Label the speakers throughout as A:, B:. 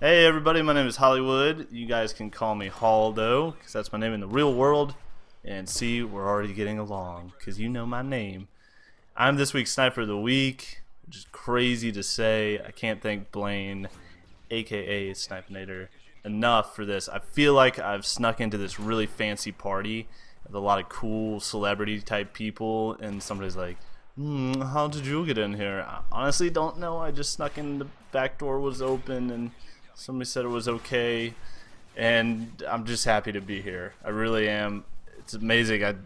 A: Hey everybody, my name is Hollywood. You guys can call me Haldo, because that's my name in the real world. And see, we're already getting along, because you know my name. I'm this week's Sniper of the Week, which is crazy to say. I can't thank Blaine, aka SniPinAtor, enough for this. I feel like I've snuck into this really fancy party with a lot of cool celebrity type people, and somebody's like, how did you get in here? I honestly don't know. I just snuck in, the back door was open, and somebody said it was okay, and I'm just happy to be here. I really am. It's amazing. I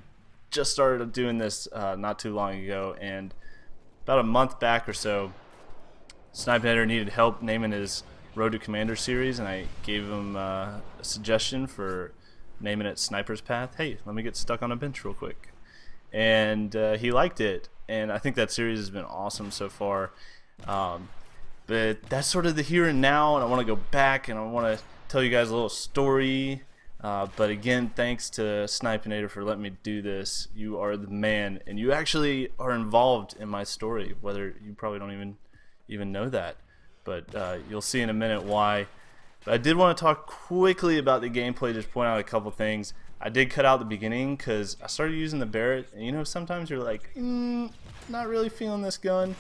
A: just started doing this not too long ago, and about a month back or so, SniPinAtor needed help naming his Road to Commander series, and I gave him a suggestion for naming it Sniper's Path. Hey, let me get stuck on a bench real quick. And he liked it, and I think that series has been awesome so far. But that's sort of the here and now, and I want to go back and I want to tell you guys a little story. But again, thanks to SniPinAtor for letting me do this. You are the man, and you actually are involved in my story, whether you probably don't even know that. But you'll see in a minute why. But I did want to talk quickly about the gameplay, just point out a couple things. I did cut out the beginning because I started using the Barrett, and you know, sometimes you're like, not really feeling this gun.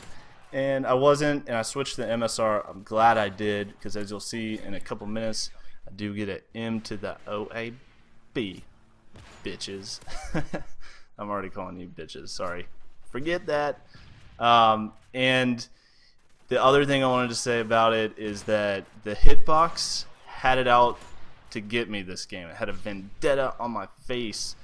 A: And I wasn't, and I switched to the MSR. I'm glad I did, because as you'll see in a couple minutes, I do get an M to the OAB, bitches. I'm already calling you bitches, sorry. Forget that. And the other thing I wanted to say about it is that the hitbox had it out to get me this game. It had a vendetta on my face,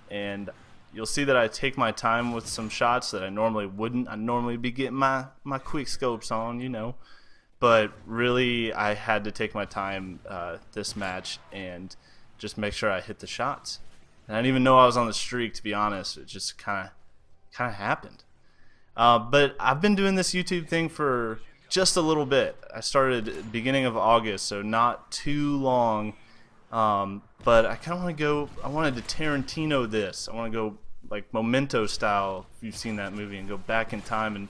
A: and you'll see that I take my time with some shots that I normally wouldn't. I'd normally be getting my quick scopes on, you know. But really, I had to take my time this match and just make sure I hit the shots. And I didn't even know I was on the streak, to be honest. It just kind of happened. But I've been doing this YouTube thing for just a little bit. I started at the beginning of August, so not too long. But I kind of want to go, I wanted to Tarantino this. I want to go like Memento style, if you've seen that movie, and go back in time and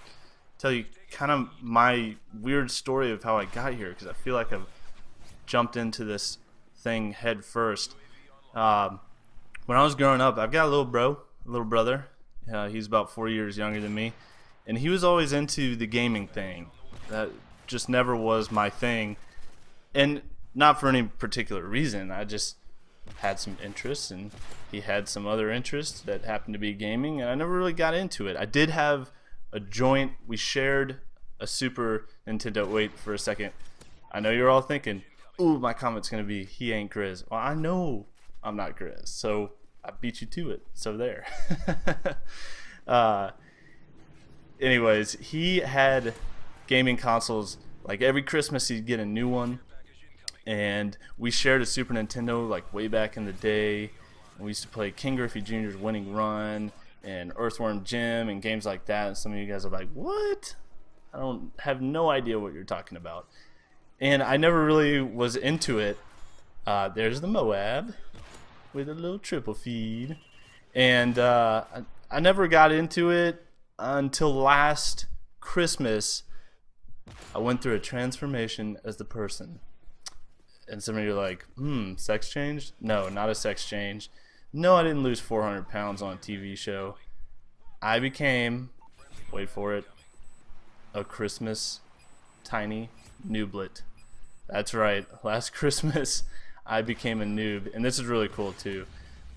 A: tell you kind of my weird story of how I got here, because I feel like I've jumped into this thing head first. When I was growing up, I've got a little brother. He's about 4 years younger than me, and he was always into the gaming thing. That just never was my thing, and not for any particular reason. I just had some interests, and he had some other interests that happened to be gaming, and I never really got into it. I did have a joint. We shared a Super Nintendo. Wait for a second. I know you're all thinking, ooh, my comment's going to be, he ain't Grizz. Well, I know I'm not Grizz, so I beat you to it. So there. Anyways, he had gaming consoles. Like every Christmas he'd get a new one. And we shared a Super Nintendo like way back in the day. And we used to play King Griffey Jr.'s Winning Run and Earthworm Jim and games like that. And some of you guys are like, what? I don't have no idea what you're talking about. And I never really was into it. There's the MOAB with a little triple feed. And I never got into it until last Christmas. I went through a transformation as the person. And some of you are like, sex change? No, not a sex change. No, I didn't lose 400 pounds on a TV show. I became, wait for it, a Christmas tiny nooblet. That's right. Last Christmas, I became a noob. And this is really cool, too.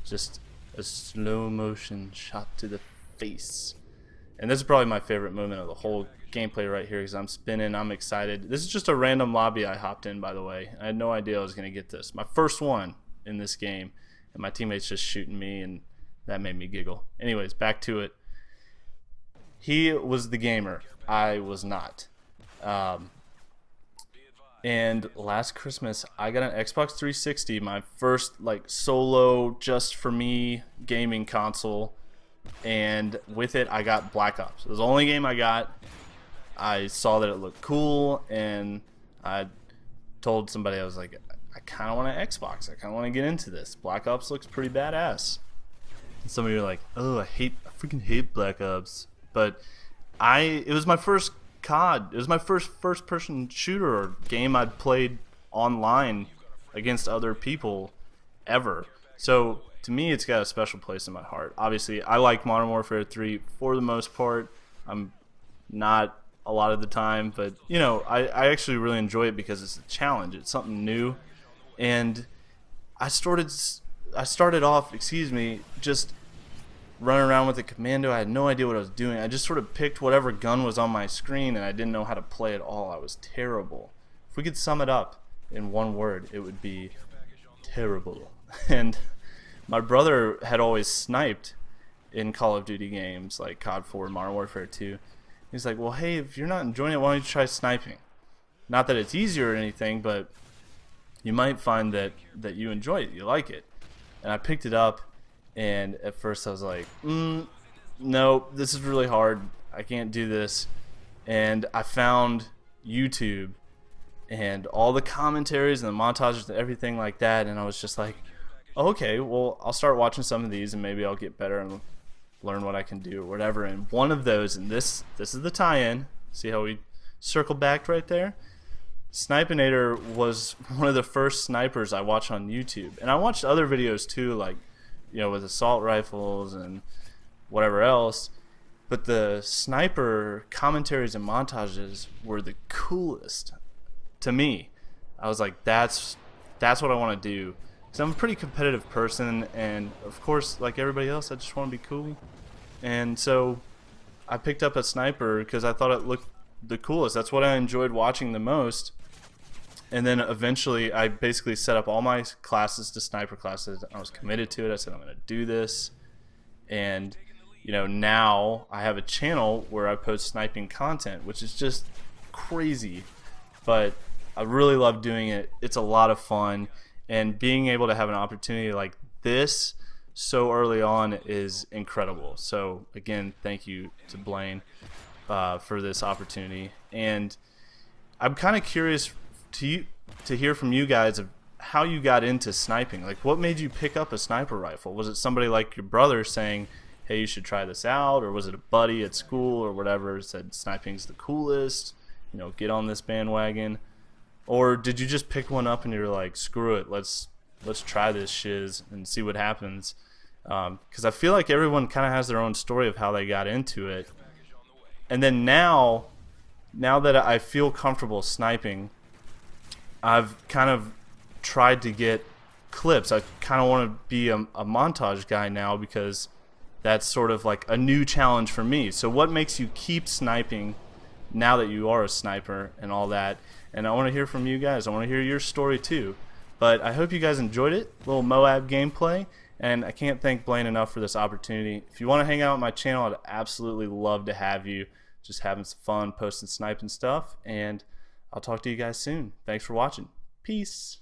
A: Just a slow motion shot to the face. And this is probably my favorite moment of the whole gameplay right here, because I'm spinning, I'm excited. This is just a random lobby I hopped in, by the way. I had no idea I was going to get this. My first one in this game, and my teammates just shooting me, and that made me giggle. Anyways, back to it. He was the gamer. I was not. And last Christmas, I got an Xbox 360, my first like solo, just for me gaming console. And with it, I got Black Ops. It was the only game I got. I saw that it looked cool, and I told somebody, I was like, I kind of want an Xbox. I kind of want to get into this. Black Ops looks pretty badass. And some of you are like, oh, I freaking hate Black Ops. But it was my first COD. It was my first person shooter or game I'd played online against other people ever. So to me, it's got a special place in my heart. Obviously, I like Modern Warfare 3 for the most part. I'm not a lot of the time, but you know, I actually really enjoy it because it's a challenge. It's something new, and I started off, just running around with a commando. I had no idea what I was doing. I just sort of picked whatever gun was on my screen, and I didn't know how to play at all. I was terrible. If we could sum it up in one word, it would be terrible. And my brother had always sniped in Call of Duty games like COD 4, Modern Warfare 2. He's like, well, hey, if you're not enjoying it, why don't you try sniping? Not that it's easier or anything, but you might find that you enjoy it, you like it. And I picked it up, and at first I was like, no, this is really hard. I can't do this. And I found YouTube and all the commentaries and the montages and everything like that, and I was just like, okay, well, I'll start watching some of these and maybe I'll get better and learn what I can do or whatever. And one of those, and this is the tie-in, see how we circle back right there? SniPinAtor was one of the first snipers I watched on YouTube, and I watched other videos too, like, you know, with assault rifles and whatever else, but the sniper commentaries and montages were the coolest to me. I was like, that's what I want to do, because I'm a pretty competitive person, and of course, like everybody else, I just want to be cool. And so I picked up a sniper because I thought it looked the coolest. That's what I enjoyed watching the most. And then eventually I basically set up all my classes to sniper classes. I was committed to it. I said, I'm going to do this. And you know, now I have a channel where I post sniping content, which is just crazy, but I really love doing it. It's a lot of fun, and being able to have an opportunity like this so early on is incredible. So again, thank you to Blaine for this opportunity. And I'm kind of curious to hear from you guys of how you got into sniping. Like, what made you pick up a sniper rifle? Was it somebody like your brother saying, hey, you should try this out? Or was it a buddy at school or whatever said sniping's the coolest, you know, get on this bandwagon? Or did you just pick one up and you're like, screw it, let's try this shiz and see what happens? Because I feel like everyone kind of has their own story of how they got into it. And then now that I feel comfortable sniping, I've kind of tried to get clips. I kind of want to be a montage guy now, because that's sort of like a new challenge for me. So what makes you keep sniping now that you are a sniper and all that? And I want to hear from you guys. I want to hear your story too. But I hope you guys enjoyed it. A little MOAB gameplay. And I can't thank Blaine enough for this opportunity. If you want to hang out on my channel, I'd absolutely love to have you. Just having some fun, posting sniping stuff. And I'll talk to you guys soon. Thanks for watching. Peace.